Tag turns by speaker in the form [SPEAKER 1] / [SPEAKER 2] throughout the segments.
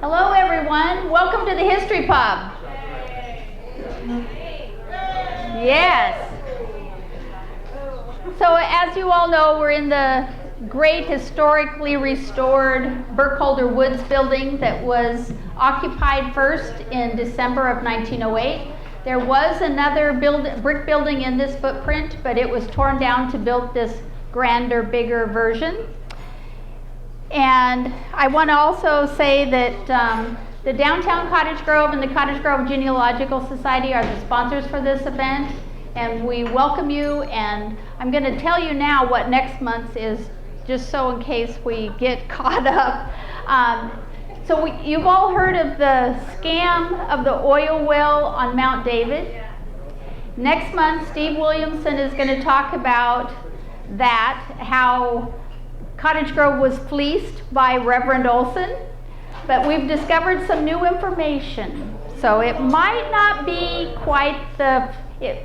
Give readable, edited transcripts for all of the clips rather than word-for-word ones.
[SPEAKER 1] Hello everyone, welcome to the History Pub. Yes. So as you all know, we're in the great historically restored Burkholder Woods building that was occupied first in December of 1908. There was another brick building in this footprint, but it was torn down to build this grander, bigger version. And I want to also say that the Downtown Cottage Grove and the Cottage Grove Genealogical Society are the sponsors for this event, and we welcome you. And I'm going to tell you now what next month is, just so in case we get caught up. You've all heard of the scam of the oil well on Mount David. Next month, Steve Williamson is going to talk about that, how Cottage Grove was fleeced by Reverend Olson, but we've discovered some new information. So it might not be quite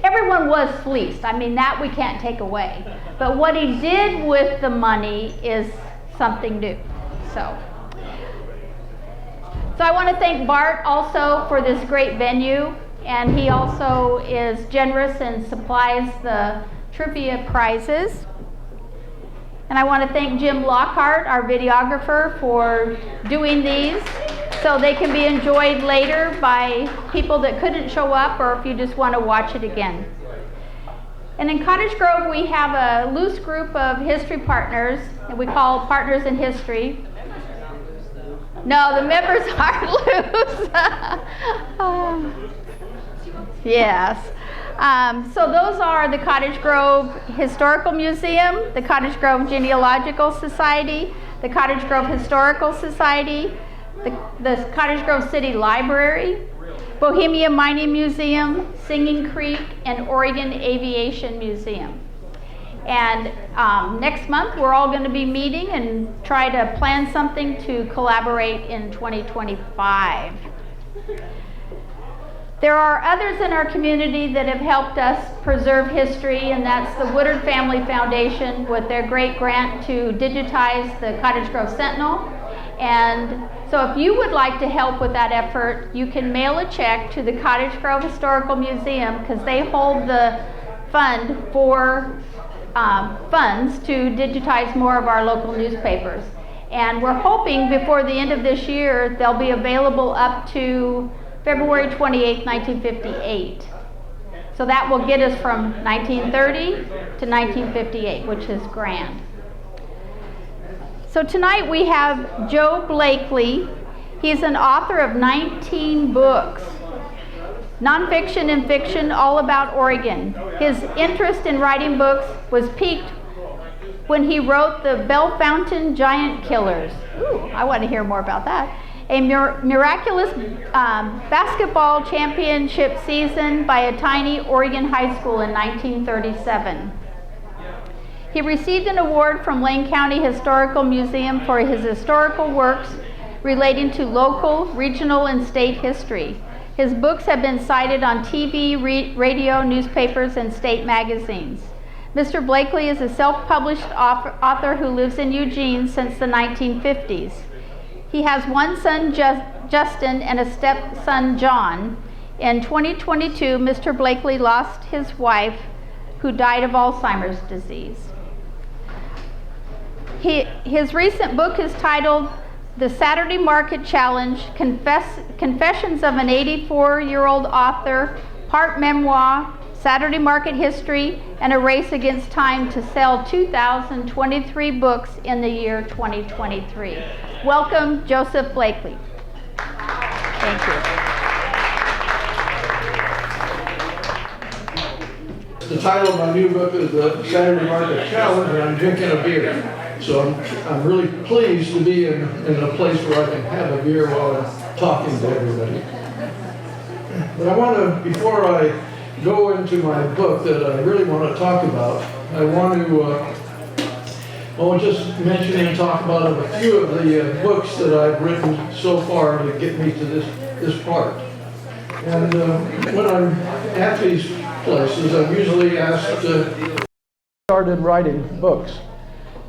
[SPEAKER 1] everyone was fleeced. I mean, that we can't take away. But what he did with the money is something new. So I want to thank Bart also for this great venue, and he also is generous and supplies the trivia prizes. And I want to thank Jim Lockhart, our videographer, for doing these so they can be enjoyed later by people that couldn't show up, or if you just want to watch it again. And in Cottage Grove, we have a loose group of history partners that we call Partners in History. No, the members aren't loose. Yes. So those are the Cottage Grove Historical Museum, the Cottage Grove Genealogical Society, the Cottage Grove Historical Society, the Cottage Grove City Library, Bohemia Mining Museum, Singing Creek, and Oregon Aviation Museum. And next month we're all going to be meeting and try to plan something to collaborate in 2025. There are others in our community that have helped us preserve history, and that's the Woodard Family Foundation with their great grant to digitize the Cottage Grove Sentinel. And so if you would like to help with that effort, you can mail a check to the Cottage Grove Historical Museum, because they hold the fund for funds to digitize more of our local newspapers. And we're hoping before the end of this year they'll be available up to February 28, 1958. So that will get us from 1930 to 1958, which is grand. So tonight we have Joe Blakely. He's an author of 19 books, nonfiction and fiction, all about Oregon. His interest in writing books was piqued when he wrote the Bell Fountain Giant Killers. Ooh, I want to hear more about that. A miraculous basketball championship season by a tiny Oregon high school in 1937. He received an award from Lane County Historical Museum for his historical works relating to local, regional, and state history. His books have been cited on TV, radio, newspapers, and state magazines. Mr. Blakely is a self-published author who lives in Eugene since the 1950s. He has one son, Justin, and a stepson, John. In 2022, Mr. Blakely lost his wife, who died of Alzheimer's disease. His recent book is titled The Saturday Market Challenge, Confessions of an 84-year-old Author, Part Memoir, Saturday Market History, and a Race Against Time to sell 2,023 books in the year 2023. Welcome, Joseph Blakely. Thank you.
[SPEAKER 2] The title of my new book is The Saturday Market Challenge, and I'm drinking a beer. So I'm really pleased to be in a place where I can have a beer while I'm talking to everybody. But I want to, before I go into my book that I really want to talk about, I want to just mention and talk about a few of the books that I've written so far to get me to this part. And when I'm at these places, I'm usually asked to start writing books.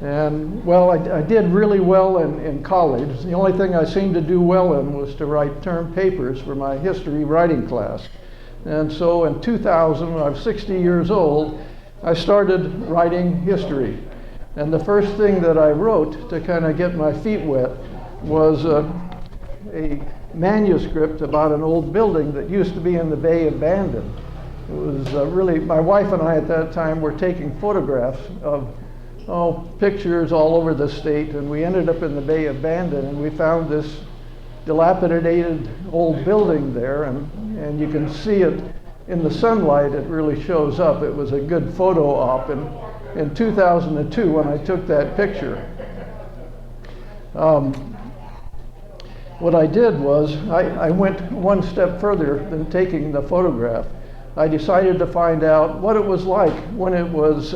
[SPEAKER 2] And well, I did really well in college. The only thing I seemed to do well in was to write term papers for my history writing class. And so in 2000, when I was 60 years old, I started writing history. And the first thing that I wrote to kind of get my feet wet was a manuscript about an old building that used to be in the bay abandoned. It was really, my wife and I at that time were taking photographs of pictures all over the state, and we ended up in the bay abandoned, and we found this dilapidated old building there, and you can see it in the sunlight. It really shows up. It was a good photo op in 2002 when I took that picture. What I did was I went one step further than taking the photograph. I decided to find out what it was like when it was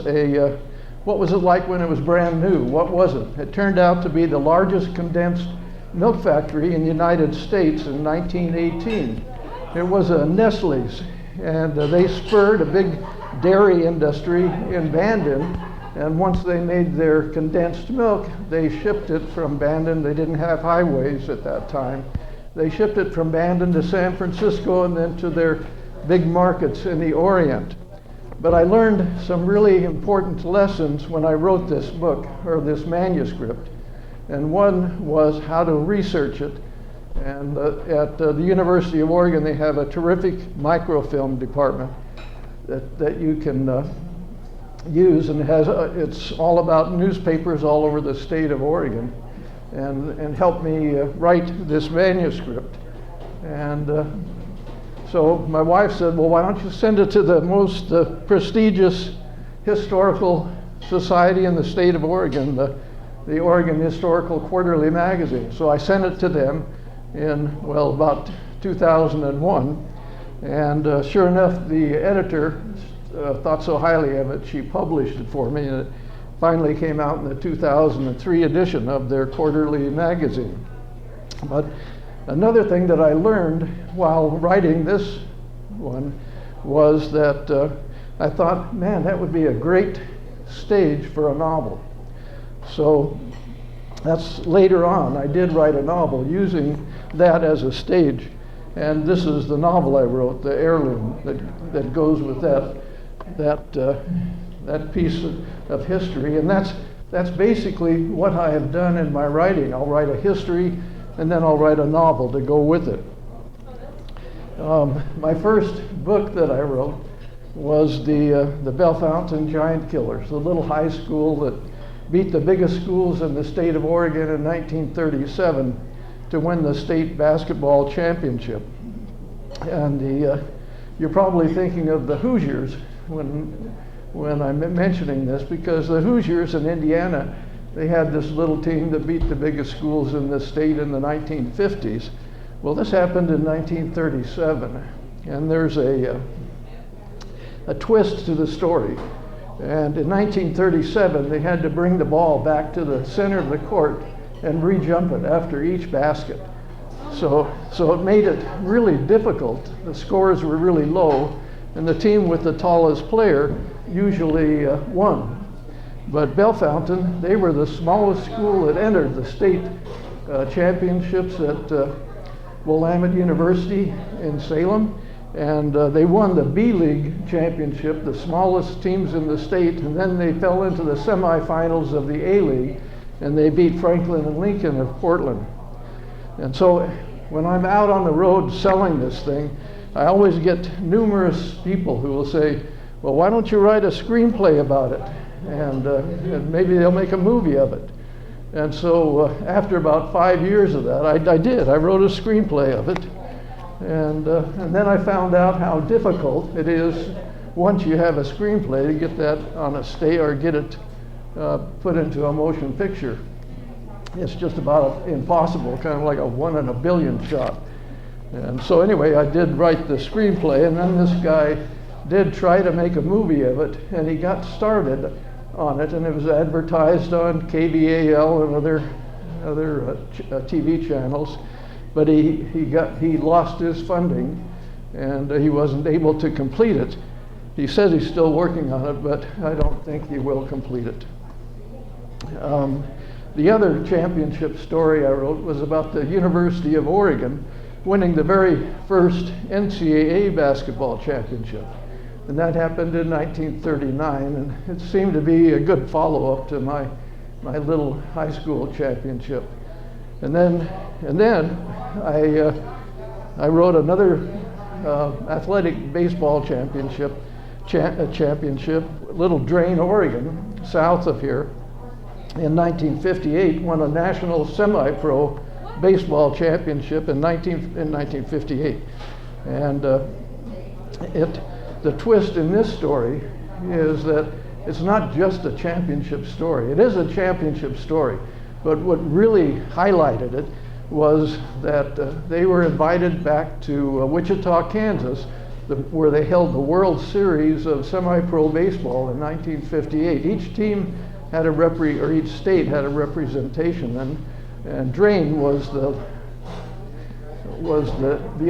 [SPEAKER 2] what was it like when it was brand new? What was it? It turned out to be the largest condensed milk factory in the United States in 1918. It was a Nestle's, and they spurred a big dairy industry in Bandon. And once they made their condensed milk, they shipped it from Bandon. They didn't have highways at that time. They shipped it from Bandon to San Francisco and then to their big markets in the Orient. But I learned some really important lessons when I wrote this book, or this manuscript. And one was how to research it. And at the University of Oregon, they have a terrific microfilm department that you can use, and it's all about newspapers all over the state of Oregon, and helped me write this manuscript. And so my wife said, well, why don't you send it to the most prestigious historical society in the state of Oregon, the Oregon Historical Quarterly Magazine. So I sent it to them in, well, about 2001. And sure enough, the editor thought so highly of it, she published it for me, and it finally came out in the 2003 edition of their quarterly magazine. But another thing that I learned while writing this one was that I thought, man, that would be a great stage for a novel. So that's later on, I did write a novel using that as a stage. And this is the novel I wrote, The Heirloom, that goes with that piece of history. And that's basically what I have done in my writing. I'll write a history, and then I'll write a novel to go with it. My first book that I wrote was the Bellefontaine Giant Killers, the little high school that beat the biggest schools in the state of Oregon in 1937 to win the state basketball championship. And you're probably thinking of the Hoosiers when I'm mentioning this, because the Hoosiers in Indiana, they had this little team that beat the biggest schools in the state in the 1950s. Well, this happened in 1937, and there's a twist to the story. And in 1937, they had to bring the ball back to the center of the court and re-jump it after each basket. So it made it really difficult. The scores were really low, and the team with the tallest player usually won. But Bellefontaine, they were the smallest school that entered the state championships at Willamette University in Salem. And they won the B-League championship, the smallest teams in the state, and then they fell into the semifinals of the A-League, and they beat Franklin and Lincoln of Portland. And so when I'm out on the road selling this thing, I always get numerous people who will say, well, why don't you write a screenplay about it? And maybe they'll make a movie of it. And so after about 5 years of that, I did. I wrote a screenplay of it. And then I found out how difficult it is once you have a screenplay to get that on a stage or get it put into a motion picture. It's just about impossible, kind of like a 1 in a billion shot. And so anyway, I did write the screenplay, and then this guy did try to make a movie of it, and he got started on it, and it was advertised on KBAL and other TV channels. But he lost his funding, and he wasn't able to complete it. He says he's still working on it, but I don't think he will complete it. The other championship story I wrote was about the University of Oregon winning the very first NCAA basketball championship. And that happened in 1939, and it seemed to be a good follow-up to my little high school championship. And then I wrote another athletic baseball championship, Little Drain, Oregon, south of here. In 1958, won a national semi-pro baseball championship in 1958. And the twist in this story is that it's not just a championship story. It is a championship story, but what really highlighted it was that they were invited back to Wichita, Kansas, where they held the World Series of semi-pro baseball in 1958. Each team had each state had a representation, and Drain was the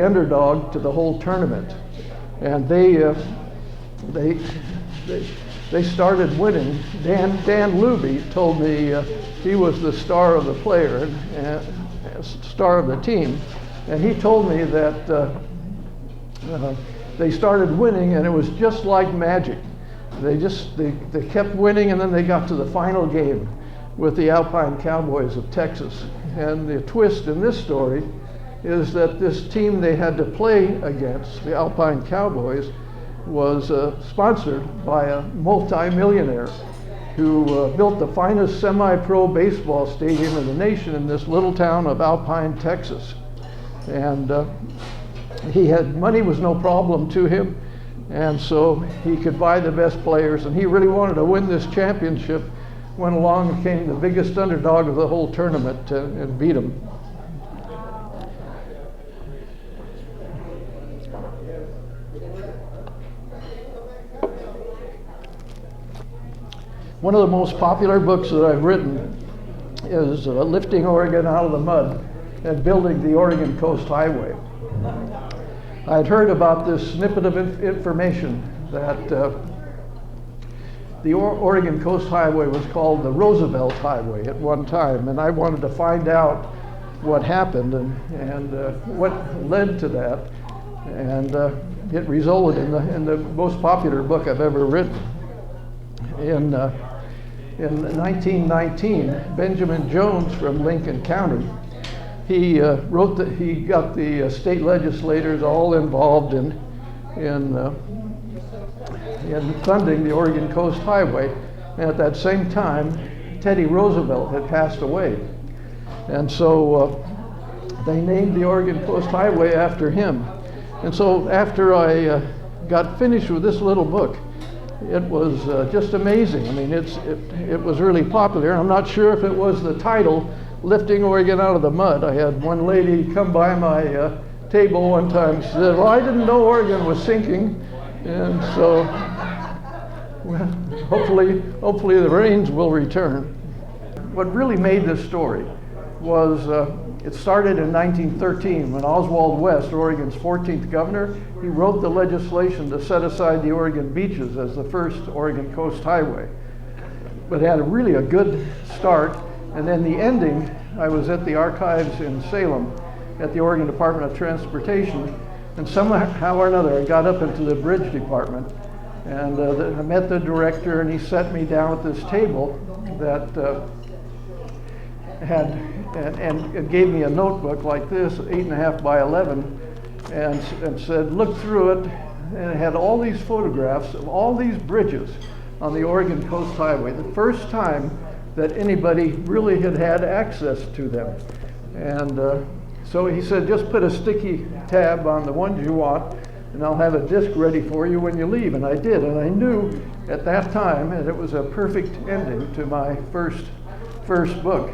[SPEAKER 2] underdog to the whole tournament, and they started winning. Dan Luby told me he was the star of the player and star of the team, and he told me that they started winning, and it was just like magic. They kept winning, and then they got to the final game with the Alpine Cowboys of Texas. And the twist in this story is that this team they had to play against, the Alpine Cowboys, was sponsored by a multi-millionaire who built the finest semi-pro baseball stadium in the nation in this little town of Alpine, Texas. And money was no problem to him, and so he could buy the best players, and he really wanted to win this championship. Went along and became the biggest underdog of the whole tournament and beat him. One of the most popular books that I've written is Lifting Oregon Out of the Mud and Building the Oregon Coast Highway. I'd heard about this snippet of information that the Oregon Coast Highway was called the Roosevelt Highway at one time, and I wanted to find out what happened and what led to that, and it resulted in the most popular book I've ever written. In 1919, Benjamin Jones from Lincoln County, he got the state legislators all involved in funding the Oregon Coast Highway, and at that same time, Teddy Roosevelt had passed away, and so they named the Oregon Coast Highway after him. And so after I got finished with this little book, it was just amazing. I mean, it was really popular. I'm not sure if it was the title, Lifting Oregon Out of the Mud. I had one lady come by my table one time. She said, "Well, I didn't know Oregon was sinking." And so, well, hopefully the rains will return. What really made this story was it started in 1913 when Oswald West, Oregon's 14th governor, he wrote the legislation to set aside the Oregon beaches as the first Oregon Coast Highway. But it had really a good start. And then the ending, I was at the archives in Salem at the Oregon Department of Transportation, and somehow or another I got up into the bridge department, and I met the director, and he set me down at this table that and gave me a notebook like this, 8.5 by 11, and said, "Look through it," and it had all these photographs of all these bridges on the Oregon Coast Highway, the first time that anybody really had access to them. And so he said, "Just put a sticky tab on the ones you want, and I'll have a disc ready for you when you leave." And I did, and I knew at that time that it was a perfect ending to my first book.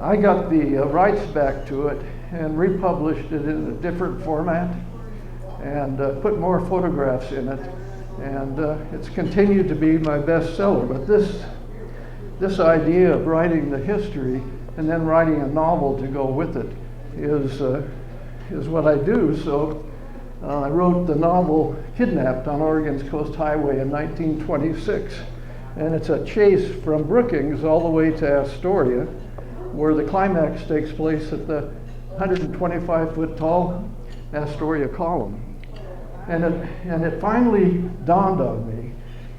[SPEAKER 2] I got the rights back to it and republished it in a different format and put more photographs in it, and it's continued to be my bestseller. But this idea of writing the history and then writing a novel to go with it is what I do. So I wrote the novel Kidnapped on Oregon's Coast Highway in 1926,
[SPEAKER 3] And it's a chase from Brookings all the way to Astoria, where the climax takes place at the 125-foot tall Astoria column. And it finally dawned on me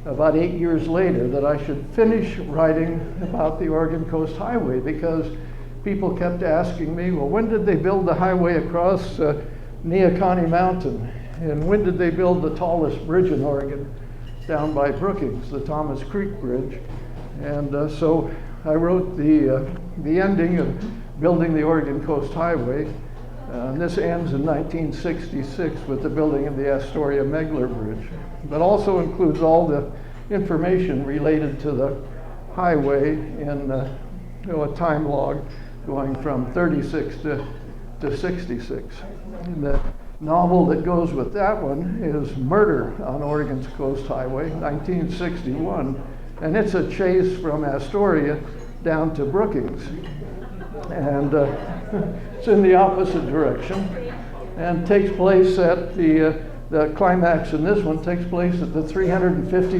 [SPEAKER 3] about 8 years later that I should finish writing about the Oregon Coast Highway, because people kept asking me, well, when did they build the highway across Neahkahnie Mountain? And when did they build the tallest bridge in Oregon down by Brookings, the Thomas Creek Bridge? And so I wrote the ending of building the Oregon Coast Highway. And this ends in 1966 with the building of the Astoria-Megler Bridge, but also includes all the information related to the highway in a time log going from 36 to 66. And the novel that goes with that one is Murder on Oregon's Coast Highway, 1961, and it's a chase from Astoria down to Brookings. And it's in the opposite direction, and takes place at the climax in this one takes place at the 350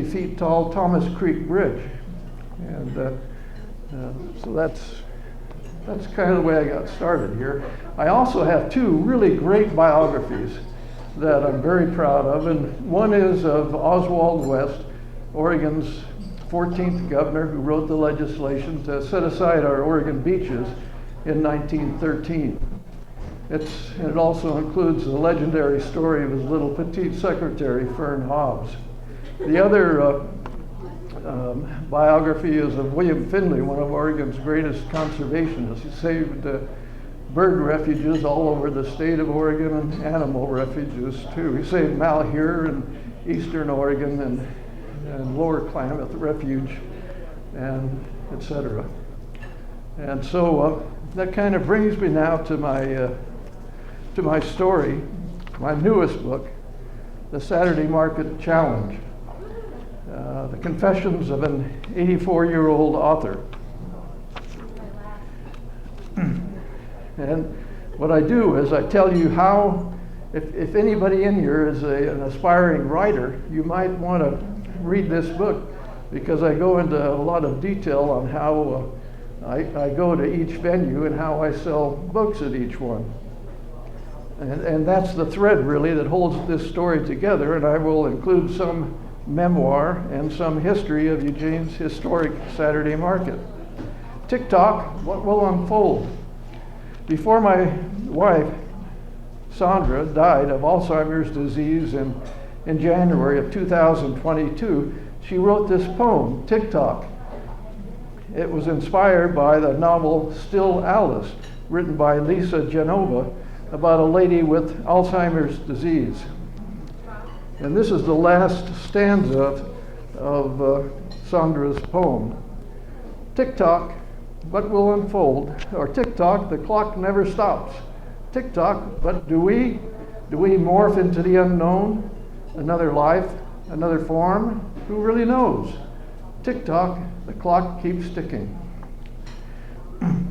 [SPEAKER 3] feet tall Thomas Creek Bridge. And so that's kind of the way I got started here. I also have two really great biographies that I'm very proud of, and one is of Oswald West, Oregon's 14th governor, who wrote the legislation to set aside our Oregon beaches in 1913. It also includes the legendary story of his little petite secretary, Fern Hobbs. The other biography is of William Finley, one of Oregon's greatest conservationists. He saved bird refuges all over the state of Oregon and animal refuges too. He saved Malheur in eastern Oregon and Lower Klamath Refuge, and etc. And so that kind of brings me now to my story, my newest book, The Saturday Market Challenge, the confessions of an 84-year-old author. And what I do is I tell you how, if anybody in here is an aspiring writer, you might want to read this book, because I go into a lot of detail on how I go to each venue and how I sell books at each one. And that's the thread really that holds this story together, and I will include some memoir and some history of Eugene's historic Saturday market. TikTok, what will unfold? Before my wife, Sandra, died of Alzheimer's disease in January of 2022, she wrote this poem, TikTok. It was inspired by the novel Still Alice, written by Lisa Genova, about a lady with Alzheimer's disease. And this is the last stanza of Sandra's poem. Tick-tock, what will unfold? Or tick-tock, the clock never stops. Tick-tock, but do we morph into the unknown? Another life, another form? Who really knows? Tick-tock, the clock keeps ticking.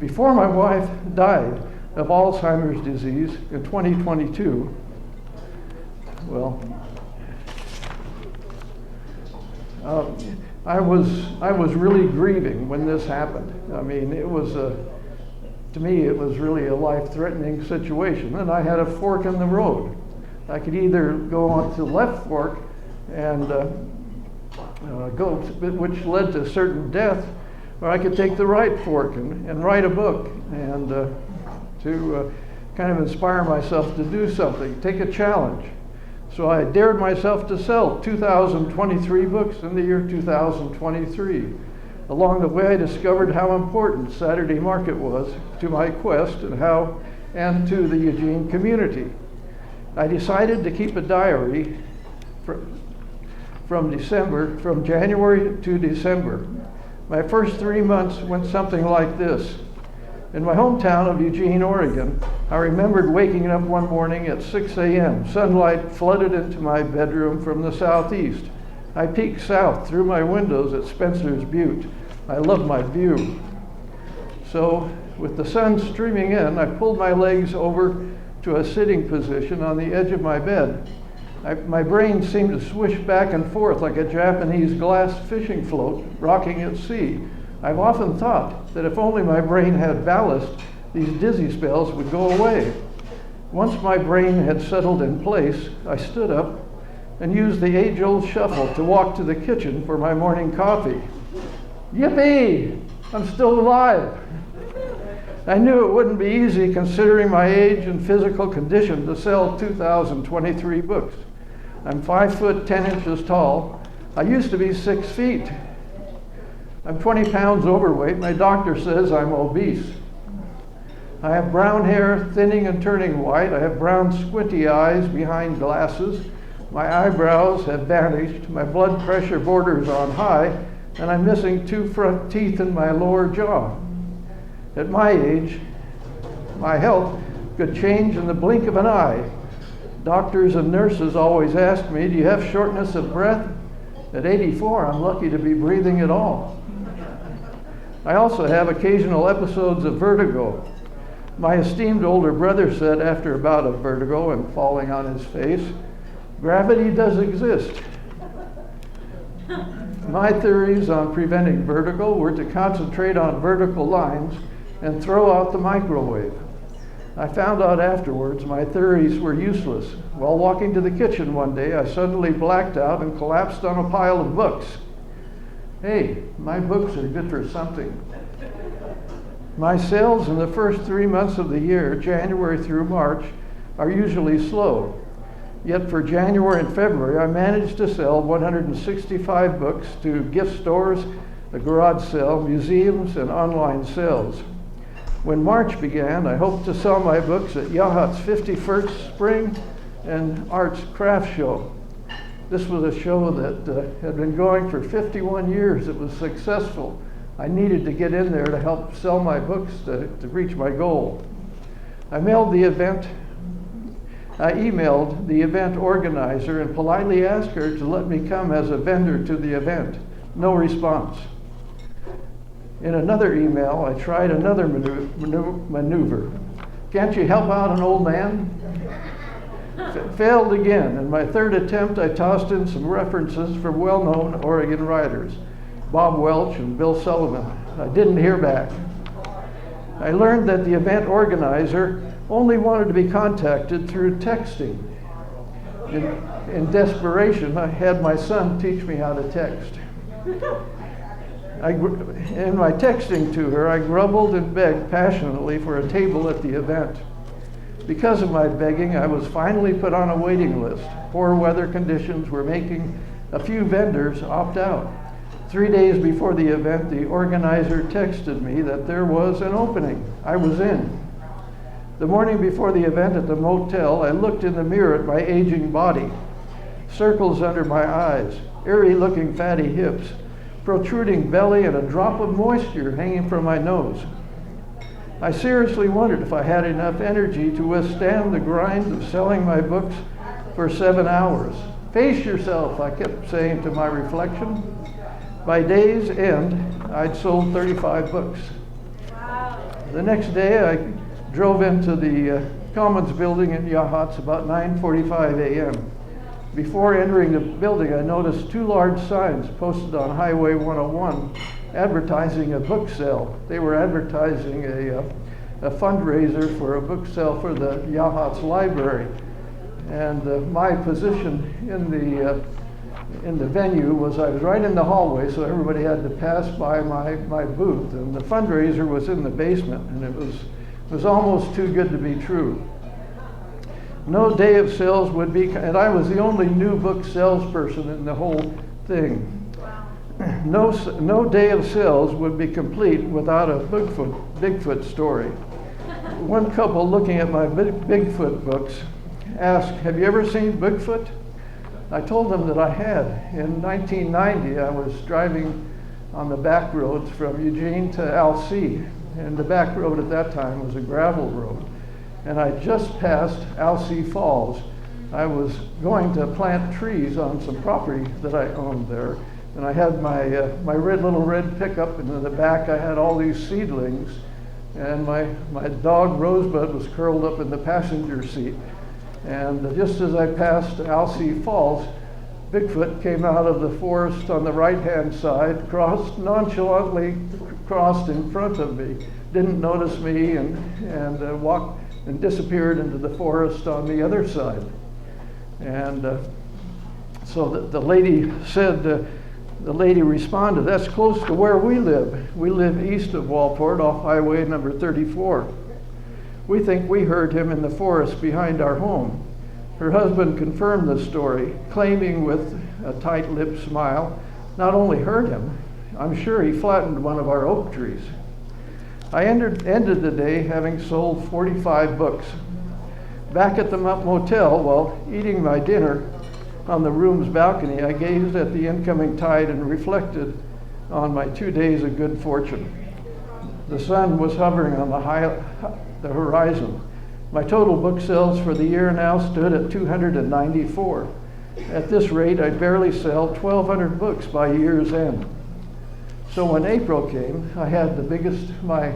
[SPEAKER 3] Before my wife died of Alzheimer's disease in 2022, well, I was really grieving when this happened. I mean, it was to me, it was really a life-threatening situation, and I had a fork in the road. I could either go on to the left fork and go, which led to certain death, or I could take the right fork and write a book and to kind of inspire myself to do something, take a challenge. So I dared myself to sell 2,023 books in the year 2023. Along the way, I discovered how important Saturday Market was to my quest and to the Eugene community. I decided to keep a diary from January to December. My first 3 months went something like this. In my hometown of Eugene, Oregon, I remembered waking up one morning at 6 a.m. Sunlight flooded into my bedroom from the southeast. I peeked south through my windows at Spencer's Butte. I loved my view. So, with the sun streaming in, I pulled my legs over to a sitting position on the edge of my bed. My brain seemed to swish back and forth like a Japanese glass fishing float rocking at sea. I've often thought that if only my brain had ballast, these dizzy spells would go away. Once my brain had settled in place, I stood up and used the age-old shuffle to walk to the kitchen for my morning coffee. Yippee! I'm still alive. I knew it wouldn't be easy considering my age and physical condition to sell 2,023 books. I'm 5 foot 10 inches tall. I used to be 6 feet. I'm 20 pounds overweight. My doctor says I'm obese. I have brown hair, thinning and turning white. I have brown squinty eyes behind glasses. My eyebrows have vanished. My blood pressure borders on high, and I'm missing 2 front teeth in my lower jaw. At my age, my health could change in the blink of an eye. Doctors and nurses always ask me, do you have shortness of breath? At 84, I'm lucky to be breathing at all. I also have occasional episodes of vertigo. My esteemed older brother said after a bout of vertigo and falling on his face, gravity does exist. My theories on preventing vertigo were to concentrate on vertical lines and throw out the microwave. I found out afterwards my theories were useless. While walking to the kitchen one day, I suddenly blacked out and collapsed on a pile of books. Hey, my books are good for something. My sales in the first 3 months of the year, January through March, are usually slow. Yet for January and February, I managed to sell 165 books to gift stores, a garage sale, museums, and online sales. When March began, I hoped to sell my books at Yahat's 51st Spring and Arts Craft Show. This was a show that had been going for 51 years. It was successful. I needed to get in there to help sell my books to reach my goal. I emailed the event organizer and politely asked her to let me come as a vendor to the event. No response. In another email, I tried another maneuver. Can't you help out an old man? Failed again. In my third attempt, I tossed in some references from well-known Oregon writers, Bob Welch and Bill Sullivan. I didn't hear back. I learned that the event organizer only wanted to be contacted through texting. In desperation, I had my son teach me how to text. In my texting to her, I grumbled and begged passionately for a table at the event. Because of my begging, I was finally put on a waiting list. Poor weather conditions were making a few vendors opt out. 3 days before the event, the organizer texted me that there was an opening. I was in. The morning before the event at the motel, I looked in the mirror at my aging body. Circles under my eyes, eerie-looking fatty hips, protruding belly, and a drop of moisture hanging from my nose. I seriously wondered if I had enough energy to withstand the grind of selling my books for 7 hours. Face yourself, I kept saying to my reflection. By day's end, I'd sold 35 books. Wow. The next day, I drove into the Commons building in Yahat's about 9:45 a.m. Before entering the building, I noticed 2 large signs posted on Highway 101 advertising a book sale. They were advertising a fundraiser for a book sale for the Yahat's library. And my position in the venue was I was right in the hallway, so everybody had to pass by my booth. And the fundraiser was in the basement, and it was almost too good to be true. No day of sales would be, and I was the only new book salesperson in the whole thing. No day of sales would be complete without a Bigfoot story. One couple looking at my Bigfoot books asked, "Have you ever seen Bigfoot?" I told them that I had. In 1990, I was driving on the back roads from Eugene to Alsea, and the back road at that time was a gravel road. And I just passed Alsea Falls. I was going to plant trees on some property that I owned there, and I had my little red pickup, and in the back I had all these seedlings, and my dog Rosebud was curled up in the passenger seat. And just as I passed Alsea Falls, Bigfoot came out of the forest on the right-hand side, nonchalantly crossed in front of me, didn't notice me, and walked and disappeared into the forest on the other side. And so the lady said, the lady responded, "That's close to where we live. We live east of Walport off Highway number 34. We think we heard him in the forest behind our home." Her husband confirmed the story, claiming with a tight-lipped smile, not only heard him, I'm sure he flattened one of our oak trees. I ended the day having sold 45 books. Back at the motel, while eating my dinner on the room's balcony, I gazed at the incoming tide and reflected on my 2 days of good fortune. The sun was hovering on the horizon. My total book sales for the year now stood at 294. At this rate, I'd barely sell 1,200 books by year's end. So when April came, I had my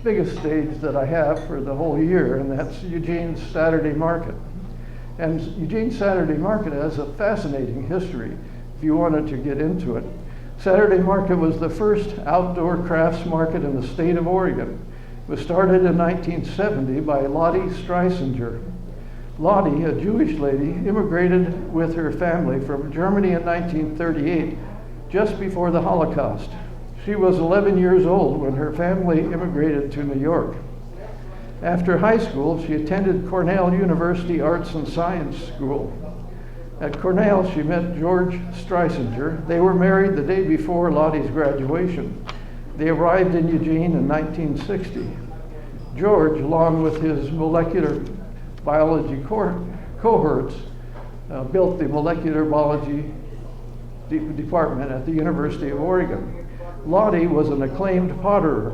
[SPEAKER 3] biggest stage that I have for the whole year, and that's Eugene's Saturday Market. And Eugene's Saturday Market has a fascinating history, if you wanted to get into it. Saturday Market was the first outdoor crafts market in the state of Oregon. It was started in 1970 by Lottie Streisinger. Lottie, a Jewish lady, immigrated with her family from Germany in 1938, just before the Holocaust. She was 11 years old when her family immigrated to New York. After high school, she attended Cornell University Arts and Science School. At Cornell, she met George Streisinger. They were married the day before Lottie's graduation. They arrived in Eugene in 1960. George, along with his molecular biology cohorts, built the molecular biology department at the University of Oregon. Lottie was an acclaimed potterer,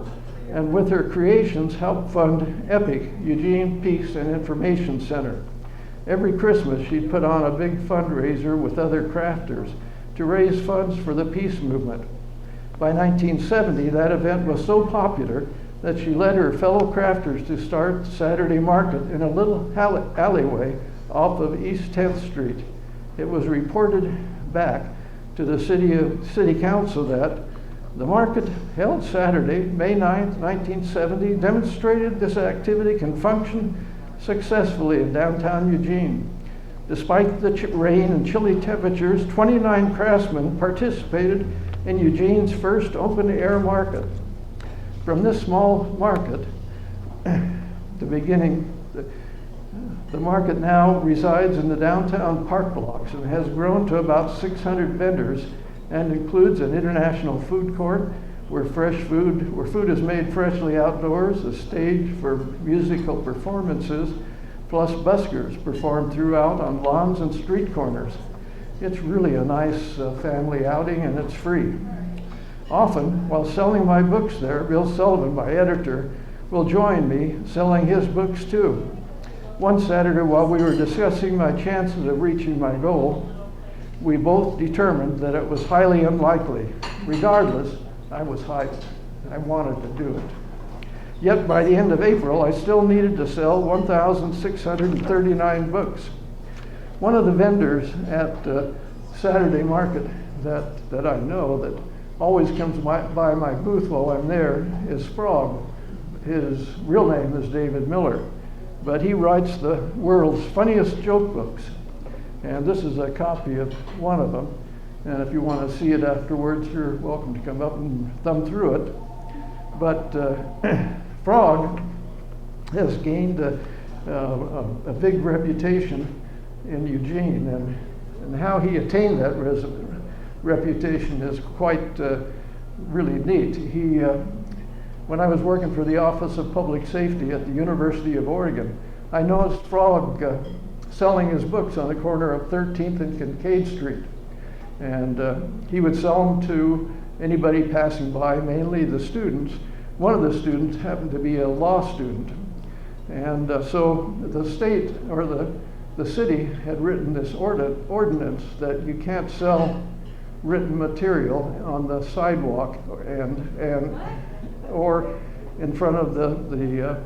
[SPEAKER 3] and with her creations helped fund EPIC, Eugene Peace and Information Center. Every Christmas, she'd put on a big fundraiser with other crafters to raise funds for the peace movement. By 1970, that event was so popular that she led her fellow crafters to start Saturday Market in a little alleyway off of East 10th Street. It was reported back to the city council that the market held Saturday, May 9th, 1970, demonstrated this activity can function successfully in downtown Eugene. Despite the rain and chilly temperatures, 29 craftsmen participated in Eugene's first open-air market. From this small market, the market now resides in the downtown park blocks and has grown to about 600 vendors and includes an international food court where food is made freshly outdoors, a stage for musical performances, plus buskers perform throughout on lawns and street corners. It's really a nice family outing, and it's free. Often, while selling my books there, Bill Sullivan, my editor, will join me selling his books too. One Saturday, while we were discussing my chances of reaching my goal, we both determined that it was highly unlikely. Regardless, I was hyped. I wanted to do it. Yet by the end of April, I still needed to sell 1,639 books. One of the vendors at Saturday Market that I know that always comes by my booth while I'm there is Frog. His real name is David Miller, but he writes the world's funniest joke books. And this is a copy of one of them. And if you want to see it afterwards, you're welcome to come up and thumb through it. But Frog has gained a big reputation in Eugene, and how he attained that reputation is quite really neat. When I was working for the Office of Public Safety at the University of Oregon, I noticed Frog selling his books on the corner of 13th and Kincaid Street. And he would sell them to anybody passing by, mainly the students. One of the students happened to be a law student. And so the state, or the city, had written this ordinance that you can't sell written material on the sidewalk or in front of the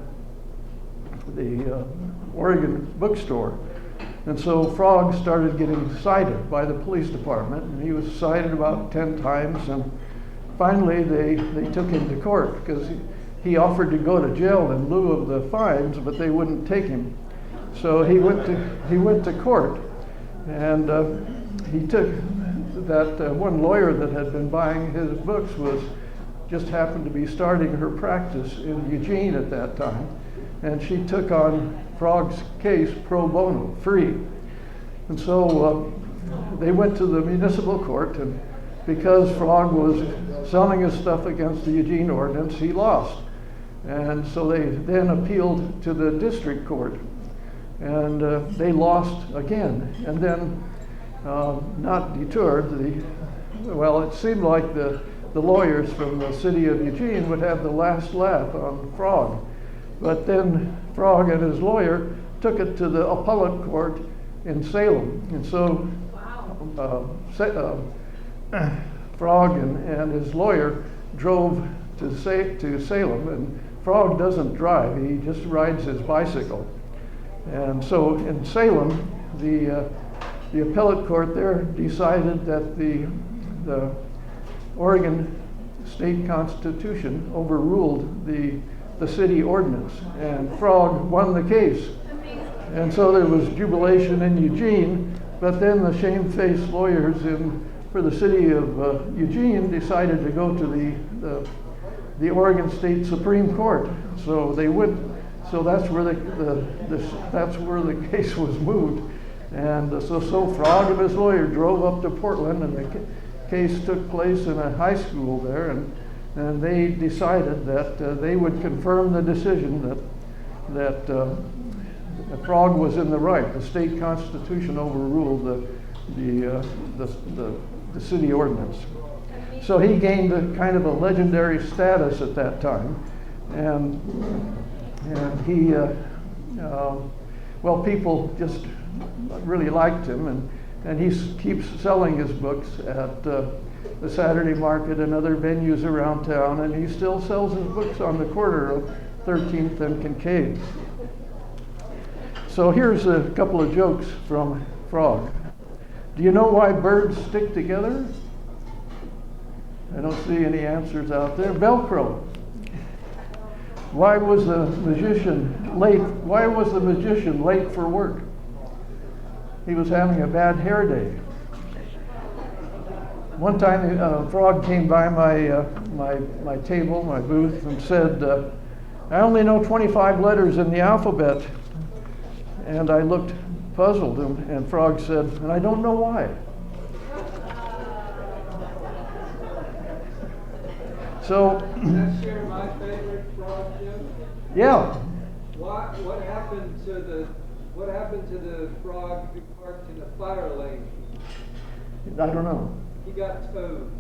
[SPEAKER 3] Oregon bookstore. And so Frog started getting cited by the police department, and he was cited about 10 times, and finally they took him to court because he offered to go to jail in lieu of the fines, but they wouldn't take him. So he went to court, and he took that one lawyer that had been buying his books just happened to be starting her practice in Eugene at that time, and she took on Frog's case pro bono, free. And so they went to the municipal court, and because Frog was selling his stuff against the Eugene ordinance, he lost. And so they then appealed to the district court, and they lost again. And then, not deterred, it seemed like the lawyers from the city of Eugene would have the last laugh on Frog. But then Frog and his lawyer took it to the appellate court in Salem. And so Frog and his lawyer drove to Salem, and Frog doesn't drive, he just rides his bicycle. And so in Salem, the appellate court there decided that the Oregon state constitution overruled the city ordinance, and Frog won the case. And so there was jubilation in Eugene, but then the shamefaced lawyers for the city of Eugene decided to go to the Oregon State Supreme Court. So they went. So that's where the case was moved. And so Frog and his lawyer drove up to Portland, and the case took place in a high school there, and they decided that they would confirm the decision that Frog was in the right. The state constitution overruled the city ordinance. So he gained a kind of a legendary status at that time, and he, people just really liked him, and he keeps selling his books at the Saturday Market and other venues around town, and he still sells his books on the corner of 13th and Kincaid. So here's a couple of jokes from Frog. Do you know why birds stick together? I don't see any answers out there. Velcro. Why was the magician late? Why was the magician late for work? He was having a bad hair day. One time, Frog came by my table, my booth, and said, "I only know 25 letters in the alphabet." And I looked puzzled, and Frog said, "And I don't know why." So.
[SPEAKER 4] Can I share my favorite Frog joke?
[SPEAKER 3] Yeah.
[SPEAKER 4] What happened to the frog who parked in the fire lane?
[SPEAKER 3] I don't know.
[SPEAKER 4] He got towed.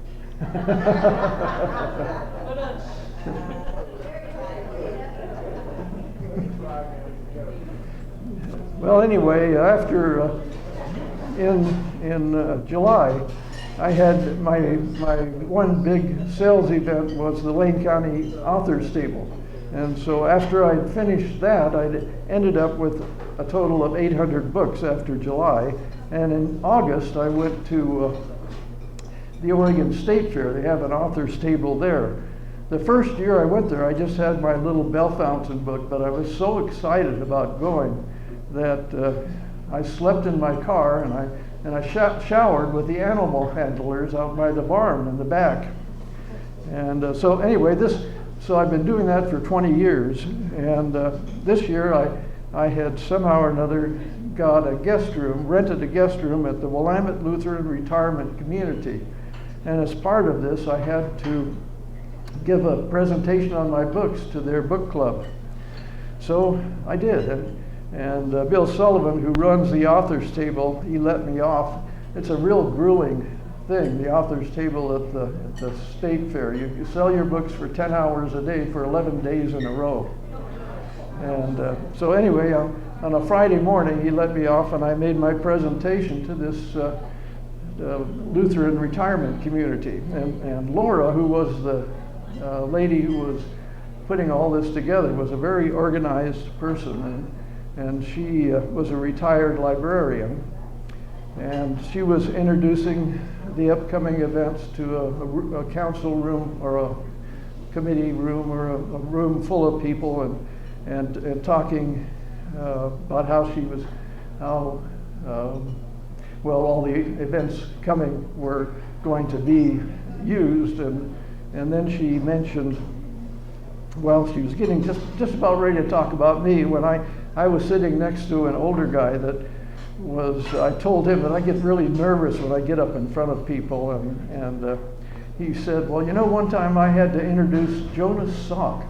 [SPEAKER 3] Well, anyway, after in July, I had my one big sales event was the Lane County Authors Table. And so after I'd finished that, I ended up with a total of 800 books after July. And in August, I went to the Oregon State Fair. They have an authors table there. The first year I went there, I just had my little Bell Fountain book, but I was so excited about going that I slept in my car, and I showered with the animal handlers out by the barn in the back. And so anyway, so I've been doing that for 20 years, and this year I had somehow or another got a guest room, rented a guest room at the Willamette Lutheran Retirement Community. And as part of this, I had to give a presentation on my books to their book club. So I did, and Bill Sullivan, who runs the authors table, he let me off. It's a real grueling thing, the authors table at the state fair. You sell your books for 10 hours a day for 11 days in a row. And so anyway, on a Friday morning, he let me off, and I made my presentation to this Lutheran retirement community. And Laura, who was the lady who was putting all this together, was a very organized person. and she was a retired librarian, and she was introducing the upcoming events to a council room or a committee room or a room full of people, and talking about how she was, how well all the events coming were going to be used, and then she mentioned, well, she was getting just about ready to talk about me when I was sitting next to an older guy that was, I told him that I get really nervous when I get up in front of people, and he said, well, you know, one time I had to introduce Jonas Salk,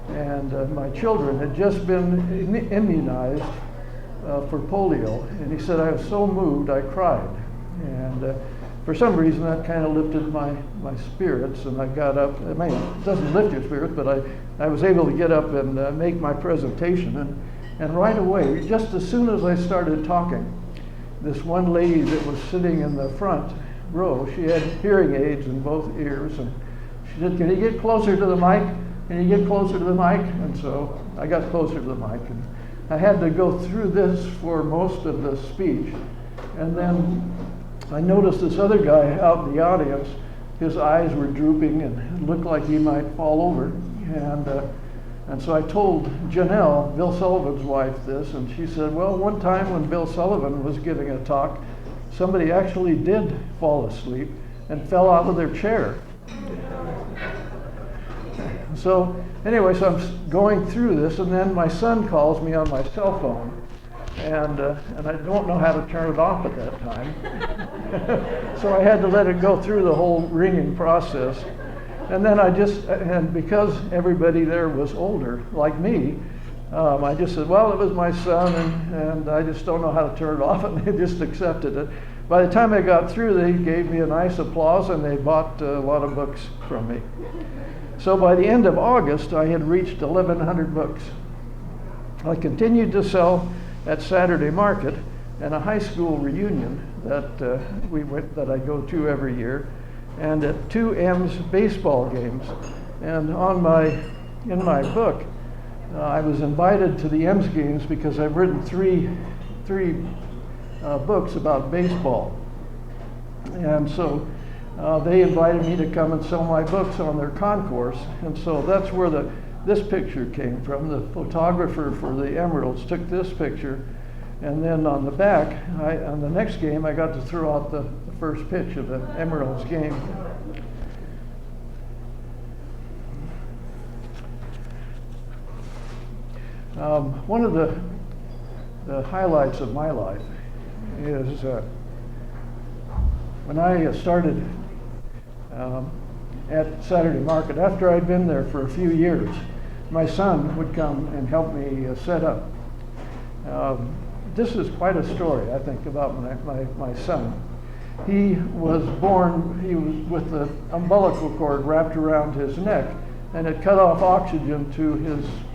[SPEAKER 3] and my children had just been immunized for polio, and he said I was so moved I cried, and for some reason that kind of lifted my spirits, and I got up. I mean, it doesn't lift your spirits, but I was able to get up and make my presentation, and right away, just as soon as I started talking, this one lady that was sitting in the front row, she had hearing aids in both ears, and she said, can you get closer to the mic? Can you get closer to the mic? And so I got closer to the mic, and I had to go through this for most of the speech. And then I noticed this other guy out in the audience, his eyes were drooping and it looked like he might fall over. And so I told Janelle, Bill Sullivan's wife, this, and she said, well, one time when Bill Sullivan was giving a talk, somebody actually did fall asleep and fell out of their chair. So anyway, so I'm going through this, and then my son calls me on my cell phone, and I don't know how to turn it off at that time. So I had to let it go through the whole ringing process. And then and because everybody there was older, like me, I just said, well, it was my son, and I just don't know how to turn it off, and they just accepted it. By the time I got through, they gave me a nice applause, and they bought a lot of books from me. So by the end of August, I had reached 1,100 books. I continued to sell at Saturday Market and a high school reunion that I go to every year, and at 2M's baseball games. And in my book, I was invited to the M's games because I've written three books about baseball. And so they invited me to come and sell my books on their concourse. And so that's where this picture came from. The photographer for the Emeralds took this picture. And then on the back, on the next game, I got to throw out the first pitch of the Emeralds game. One of the highlights of my life is when I started at Saturday Market. After I'd been there for a few years, my son would come and help me set up. This is quite a story, I think, about my son. He was born with the umbilical cord wrapped around his neck, and it cut off oxygen to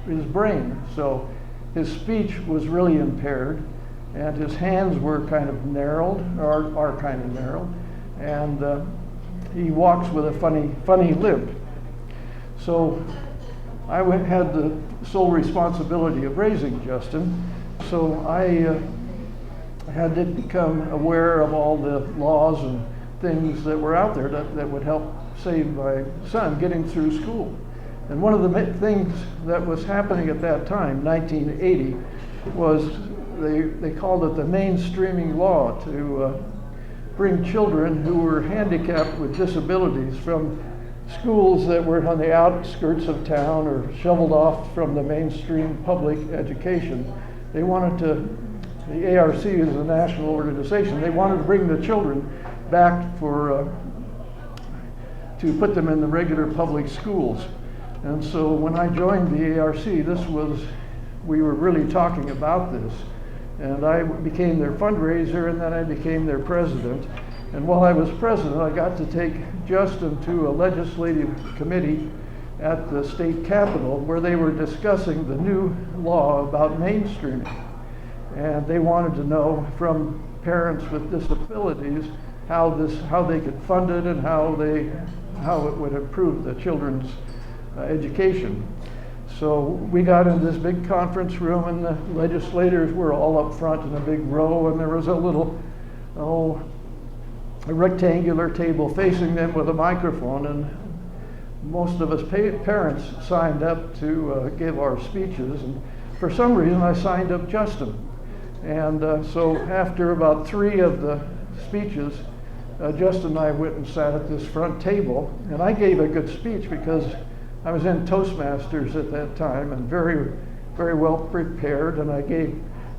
[SPEAKER 3] his brain. So his speech was really impaired, and his hands were kind of narrowed, or are kind of narrowed, and he walks with a funny limp. So I had the sole responsibility of raising Justin. So I had to become aware of all the laws and things that were out there that would help save my son getting through school. And one of the things that was happening at that time, 1980, was they called it the mainstreaming law to bring children who were handicapped with disabilities from schools that were on the outskirts of town or shoveled off from the mainstream public education. They wanted to, the ARC is a national organization, they wanted to bring the children back to put them in the regular public schools. And so when I joined the ARC, we were really talking about this. And I became their fundraiser, and then I became their president. And while I was president, I got to take Justin to a legislative committee at the state capitol where they were discussing the new law about mainstreaming. And they wanted to know from parents with disabilities how they could fund it and how it would improve the children's education. So we got in this big conference room, and the legislators were all up front in a big row, and there was a little, a rectangular table facing them with a microphone, and most of us parents signed up to give our speeches, and for some reason I signed up Justin. And so after about 3 of the speeches, Justin and I went and sat at this front table, and I gave a good speech because I was in Toastmasters at that time and very, very well prepared, and I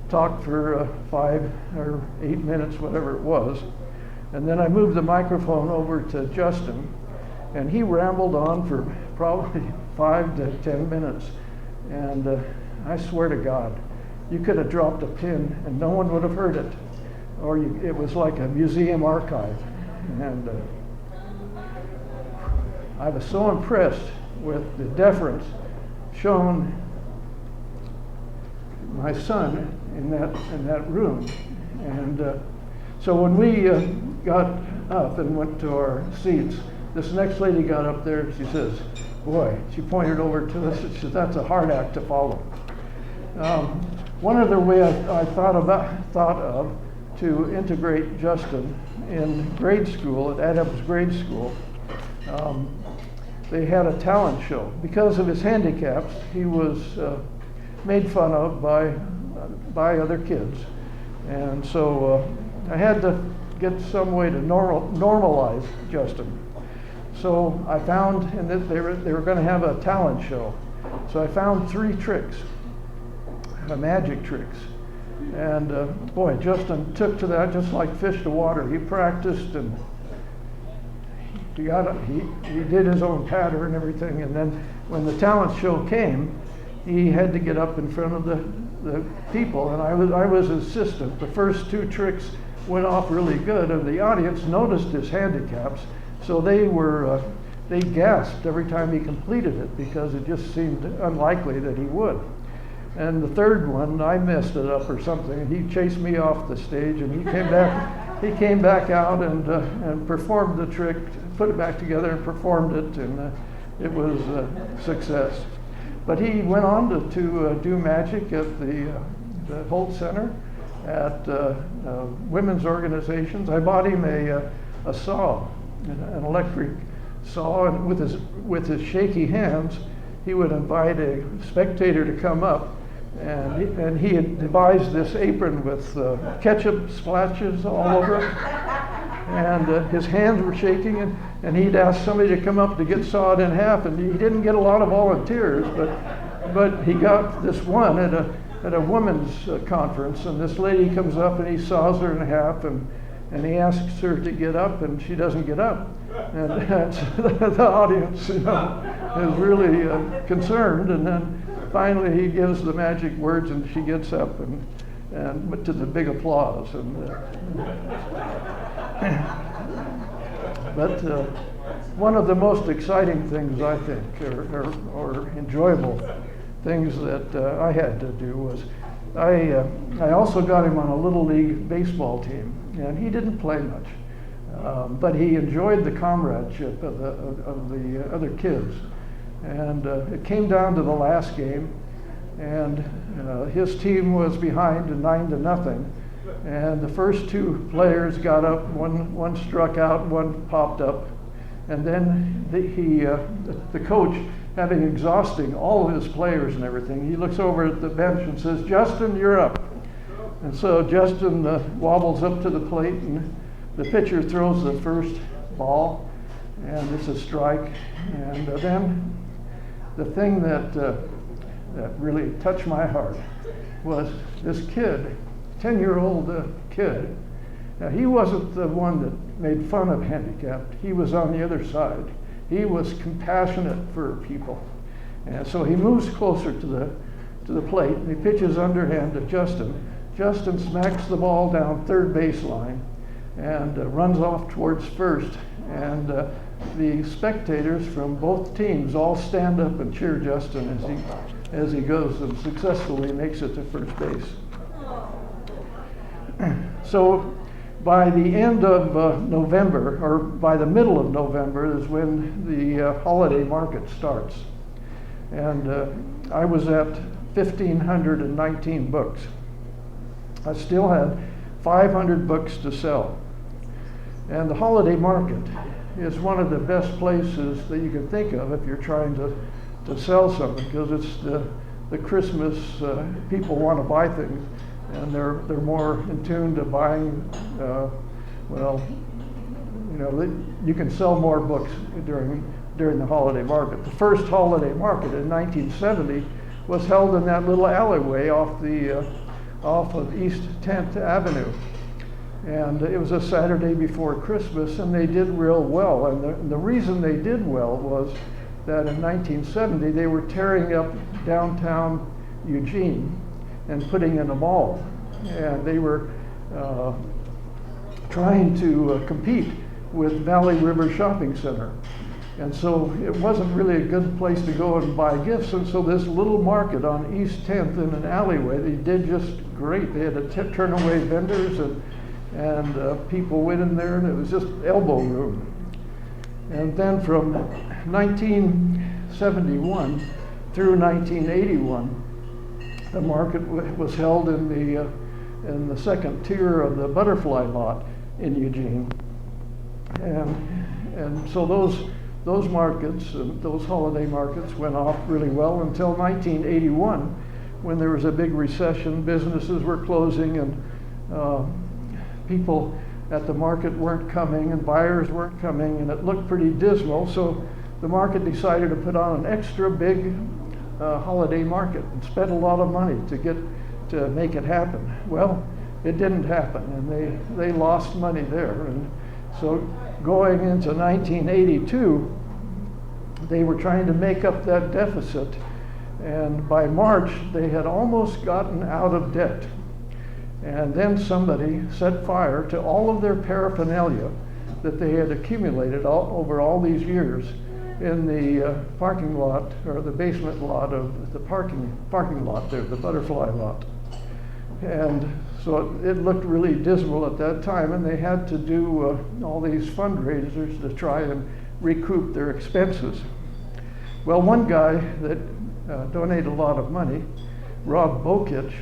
[SPEAKER 3] talked for 5 or 8 minutes, whatever it was. And then I moved the microphone over to Justin, and he rambled on for probably 5 to 10 minutes. And I swear to God, you could have dropped a pin and no one would have heard it. Or it was like a museum archive. And I was so impressed with the deference shown my son in that room. And so when we got up and went to our seats, this next lady got up there, she says, boy, she pointed over to us, she said, that's a hard act to follow. One other way I thought of to integrate Justin in grade school, at Adams Grade School, they had a talent show. Because of his handicaps, he was made fun of by other kids. And so I had to get some way to normalize Justin. So I found, and that they were going to have a talent show. So I found 3 tricks, magic tricks. And boy, Justin took to that just like fish to water. He practiced, and he did his own pattern and everything. And then when the talent show came, he had to get up in front of the people, and I was assistant. The first 2 tricks went off really good, and the audience noticed his handicaps, so they gasped every time he completed it because it just seemed unlikely that he would. And the 3rd one, I messed it up or something, and he chased me off the stage, and he came back out and performed the trick, put it back together and performed it, and it was a success. But he went on to do magic at the Holt Center, at women's organizations. I bought him a saw, an electric saw, and with his shaky hands, he would invite a spectator to come up, and he had devised this apron with ketchup splashes all over it, and his hands were shaking, and he'd ask somebody to come up to get sawed in half, and he didn't get a lot of volunteers, but he got this one at a women's conference, and this lady comes up and he saws her in half, and he asks her to get up, and she doesn't get up, and the audience, is really concerned, and then finally he gives the magic words, and she gets up, and to the big applause, but one of the most exciting things, I think, or enjoyable things that I had to do was I also got him on a little league baseball team, and he didn't play much, but he enjoyed the comradeship of the other kids. And it came down to the last game, and his team was behind 9-0, and the first 2 players got up. One struck out, one popped up, and then the coach, having exhausting all of his players and everything, he looks over at the bench and says, "Justin, you're up." And so Justin wobbles up to the plate, and the pitcher throws the first ball, and it's a strike. And then the thing that really touched my heart was this kid, 10-year-old kid. Now, he wasn't the one that made fun of handicapped. He was on the other side. He was compassionate for people. And so he moves closer to the plate, and he pitches underhand to Justin. Justin smacks the ball down 3rd baseline and runs off towards first. And the spectators from both teams all stand up and cheer Justin as he goes and successfully makes it to first base. So by the end of November, or by the middle of November, is when the holiday market starts. And I was at 1,519 books. I still had 500 books to sell. And the holiday market is one of the best places that you can think of if you're trying to sell something, because it's the Christmas, people want to buy things, and they're more in tune to buying, well, you know, you can sell more books during the holiday market. The first holiday market in 1970 was held in that little alleyway off of East 10th Avenue. And it was a Saturday before Christmas, and they did real well. And the reason they did well was that in 1970 they were tearing up downtown Eugene and putting in a mall. And they were trying to compete with Valley River Shopping Center. And so it wasn't really a good place to go and buy gifts. And so this little market on East 10th in an alleyway, they did just great. They had to turn away vendors, and people went in there, and it was just elbow room. And then from 1971 through 1981, the market was held in the second tier of the butterfly lot in Eugene. And so those markets, those holiday markets went off really well until 1981, when there was a big recession. Businesses were closing, and people at the market weren't coming, and buyers weren't coming, and it looked pretty dismal. So the market decided to put on an extra big holiday market and spent a lot of money to make it happen. Well, it didn't happen, and they lost money there. And so going into 1982, they were trying to make up that deficit, and by March they had almost gotten out of debt. And then somebody set fire to all of their paraphernalia that they had accumulated over all these years in the parking lot, or the basement lot of the parking lot there, the butterfly lot. And so it looked really dismal at that time, and they had to do all these fundraisers to try and recoup their expenses. Well, one guy that donated a lot of money, Rob Bokich,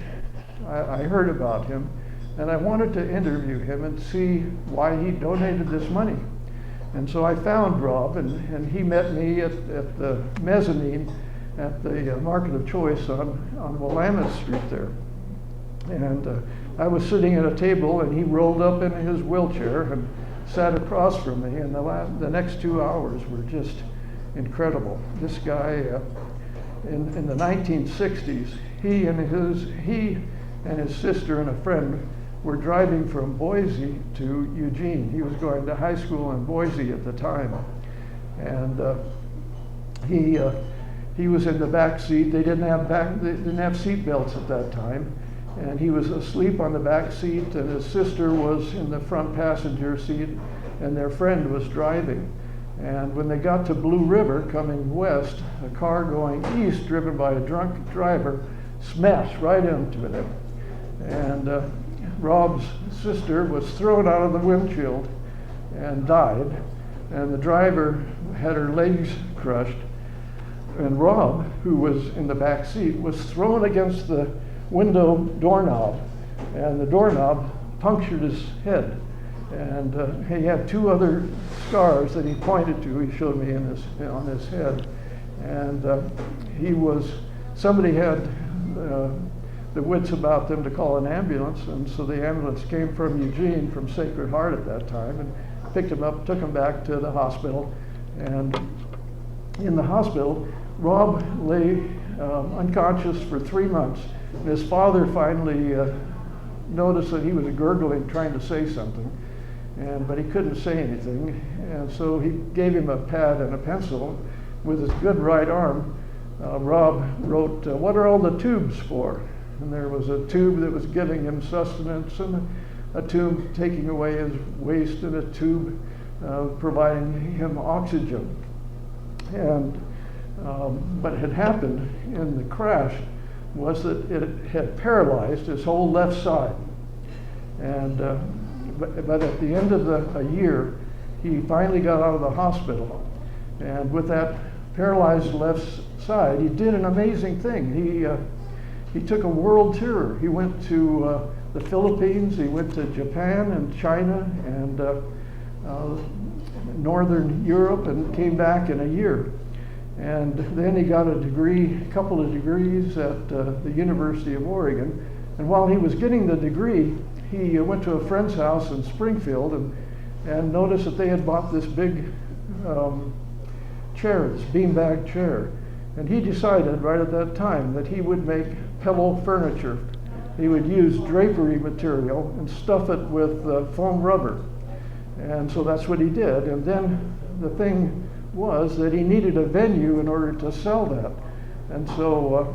[SPEAKER 3] I heard about him, and I wanted to interview him and see why he donated this money. And so I found Rob, and he met me at the mezzanine at the Market of Choice on Willamette Street there. And I was sitting at a table, and he rolled up in his wheelchair and sat across from me, and the next 2 hours were just incredible. This guy, in the 1960s, he and his sister and a friend were driving from Boise to Eugene. He was going to high school in Boise at the time. And he was in the back seat. They didn't have seat belts at that time. And he was asleep on the back seat, and his sister was in the front passenger seat, and their friend was driving. And when they got to Blue River coming west, a car going east driven by a drunk driver smashed right into them. And Rob's sister was thrown out of the windshield and died. And the driver had her legs crushed. And Rob, who was in the back seat, was thrown against the window doorknob, and the doorknob punctured his head. And he had 2 other scars that he pointed to. He showed me on his head. And somebody had the wits about them to call an ambulance, and so the ambulance came from Eugene, from Sacred Heart at that time, and picked him up, took him back to the hospital. And in the hospital, Rob lay unconscious for 3 months. And his father finally noticed that he was gurgling, trying to say something, but he couldn't say anything. And so he gave him a pad and a pencil. With his good right arm, Rob wrote, "What are all the tubes for?" And there was a tube that was giving him sustenance, and a tube taking away his waste, and a tube providing him oxygen. And what had happened in the crash was that it had paralyzed his whole left side. And but at the end of a year, he finally got out of the hospital. And with that paralyzed left side, he did an amazing thing. He took a world tour. He went to the Philippines, he went to Japan and China and Northern Europe, and came back in a year. And then he got a couple of degrees at the University of Oregon. And while he was getting the degree, he went to a friend's house in Springfield and noticed that they had bought this big chair, this beanbag chair. And he decided right at that time that he would make pillow furniture. He would use drapery material and stuff it with foam rubber. And so that's what he did. And then the thing was that he needed a venue in order to sell that. And so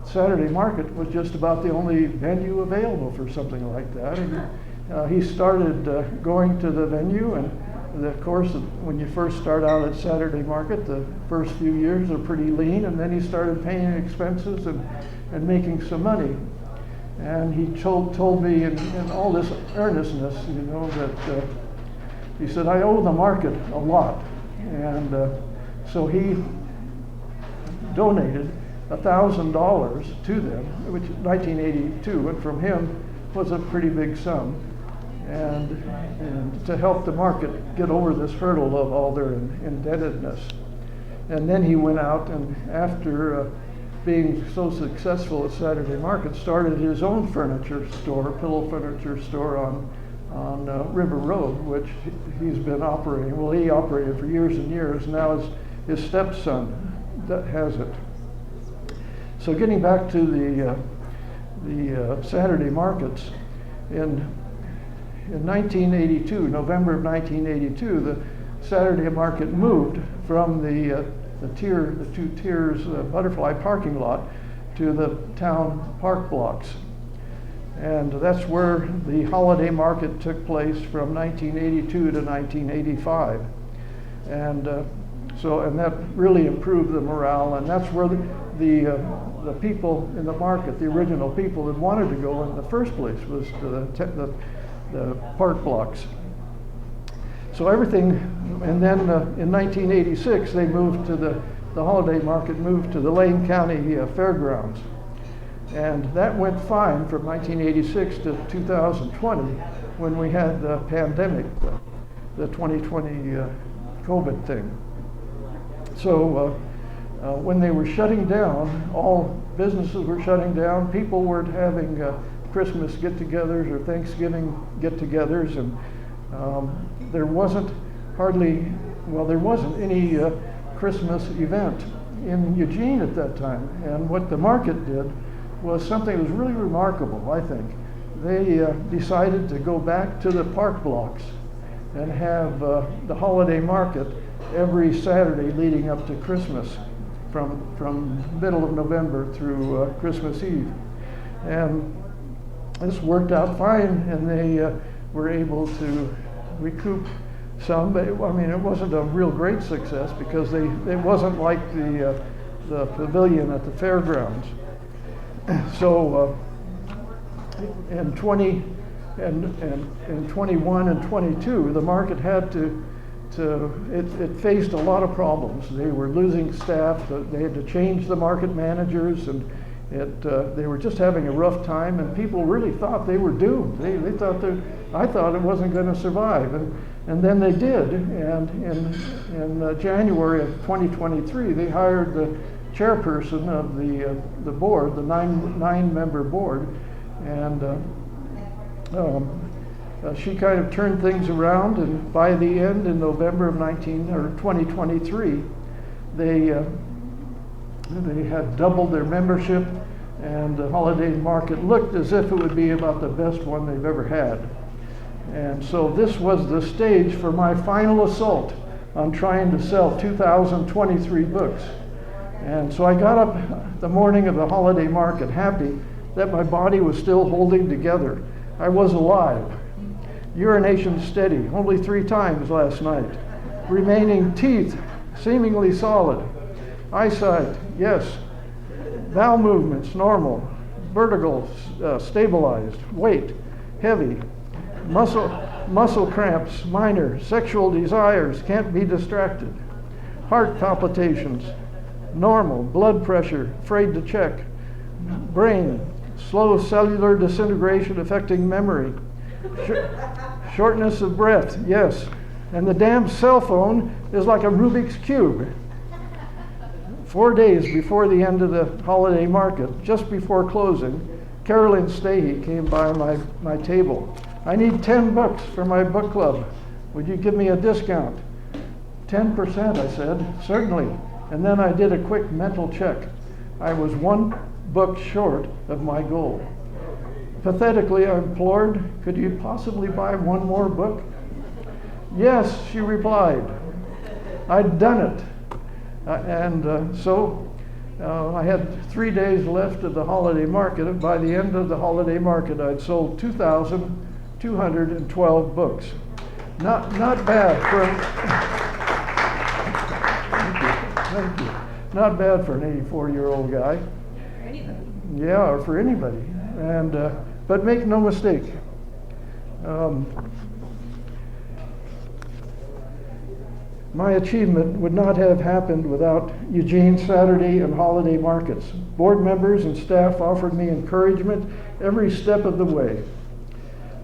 [SPEAKER 3] Saturday Market was just about the only venue available for something like that. And he started going to the venue, and of course, when you first start out at Saturday Market, the first few years are pretty lean, and then he started paying expenses and making some money. And he told me in all this earnestness, you know, that he said, I owe the market a lot. And so he donated $1,000 to them, which is 1982, and from him was a pretty big sum. And to help the market get over this hurdle of all their indebtedness. And then he went out and, after being so successful at Saturday Market, started his own furniture store, pillow furniture store on River Road, which he's been operating. Well, he operated for years and years. Now his stepson that has it. So getting back to the Saturday markets, in 1982, November of 1982, the Saturday market moved from the two tiers butterfly parking lot to the town park blocks. And that's where the holiday market took place from 1982 to 1985. And that really improved the morale, and that's where the people in the market, the original people that wanted to go in the first place, was to the park blocks. So everything, and then in 1986 they moved to the holiday market moved to the Lane County Fairgrounds. And that went fine from 1986 to 2020, when we had the pandemic, the 2020 COVID thing. So when they were shutting down, all businesses were shutting down, people weren't having Christmas get-togethers or Thanksgiving get-togethers, and there wasn't any Christmas event in Eugene at that time. And what the market did was something that was really remarkable, I think. They decided to go back to the park blocks and have the holiday market every Saturday leading up to Christmas, from middle of November through Christmas Eve. And this worked out fine, and they were able to recoup some, but I mean, it wasn't a real great success because it wasn't like the pavilion at the fairgrounds. So in 21 and 22, the market had it faced a lot of problems. They were losing staff. They had to change the market managers, and they were just having a rough time, and people really thought they were doomed. They thought I thought it wasn't going to survive, and then they did. And in January of 2023, they hired the chairperson of the board, the nine-member board, and she kind of turned things around. And by the end, in November of 2023, they had doubled their membership, and the holiday market looked as if it would be about the best one they've ever had. And so this was the stage for my final assault on trying to sell 2,023 books. And so I got up the morning of the holiday market happy that my body was still holding together. I was alive. Urination steady, only 3 times last night. Remaining teeth seemingly solid. Eyesight, yes. Bowel movements, normal. Vertigo, stabilized. Weight, heavy. Muscle cramps, minor. Sexual desires, can't be distracted. Heart palpitations, normal, blood pressure, afraid to check, brain, slow cellular disintegration affecting memory, shortness of breath, yes, and the damn cell phone is like a Rubik's Cube. 4 days before the end of the holiday market, just before closing, Carolyn Stahey came by my table. I need $10 for my book club. Would you give me a discount? 10%, I said, certainly. And then I did a quick mental check. I was 1 book short of my goal. Pathetically, I implored, could you possibly buy 1 more book? Yes, she replied. I'd done it. So I had 3 days left of the holiday market. By the end of the holiday market, I'd sold 2,212 books. Not bad for thank you. Not bad for an 84-year-old guy.
[SPEAKER 5] For anybody.
[SPEAKER 3] Yeah, or for anybody. And but make no mistake. My achievement would not have happened without Eugene's Saturday and holiday markets. Board members and staff offered me encouragement every step of the way.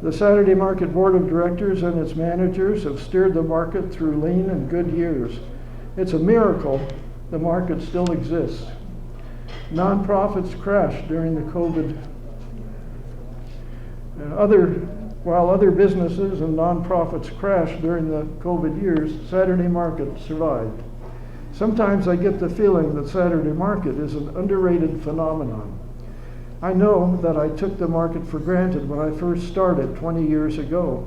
[SPEAKER 3] The Saturday Market Board of Directors and its managers have steered the market through lean and good years. It's a miracle the market still exists. Nonprofits crashed during the COVID. While other businesses and nonprofits crashed during the COVID years, Saturday Market survived. Sometimes I get the feeling that Saturday Market is an underrated phenomenon. I know that I took the market for granted when I first started 20 years ago.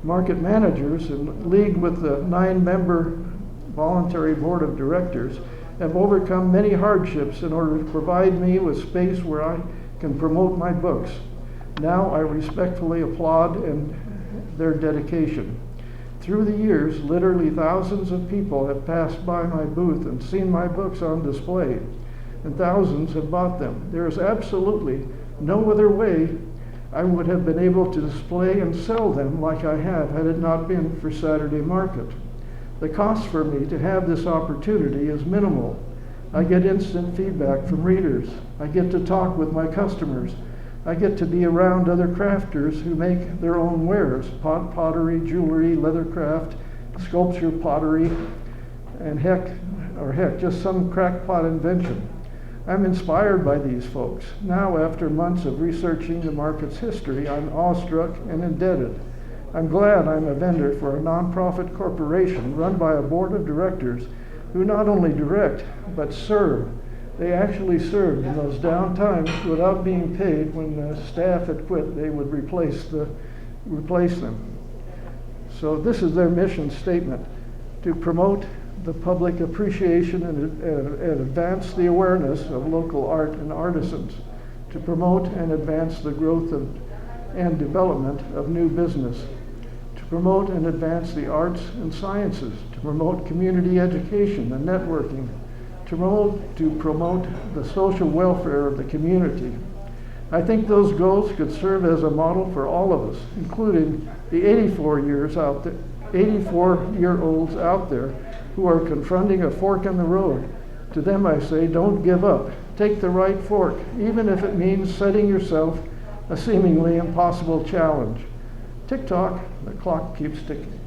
[SPEAKER 3] Market managers, in league with the 9-member voluntary board of directors, have overcome many hardships in order to provide me with space where I can promote my books. Now I respectfully applaud their dedication. Through the years, literally thousands of people have passed by my booth and seen my books on display, and thousands have bought them. There is absolutely no other way I would have been able to display and sell them like I have had it not been for Saturday Market. The cost for me to have this opportunity is minimal. I get instant feedback from readers. I get to talk with my customers. I get to be around other crafters who make their own wares, pottery, jewelry, leathercraft, sculpture, pottery, and heck, just some crackpot invention. I'm inspired by these folks. Now, after months of researching the market's history, I'm awestruck and indebted. I'm glad I'm a vendor for a nonprofit corporation run by a board of directors who not only direct, but serve. They actually served in those down times without being paid. When the staff had quit, they would replace them. So this is their mission statement: to promote the public appreciation and advance the awareness of local art and artisans, to promote and advance the growth and development of new business, to promote and advance the arts and sciences, to promote community education and networking, to promote the social welfare of the community. I think those goals could serve as a model for all of us, including the 84-year-olds out there who are confronting a fork in the road. To them I say, don't give up. Take the right fork, even if it means setting yourself a seemingly impossible challenge. Tick-tock, the clock keeps ticking.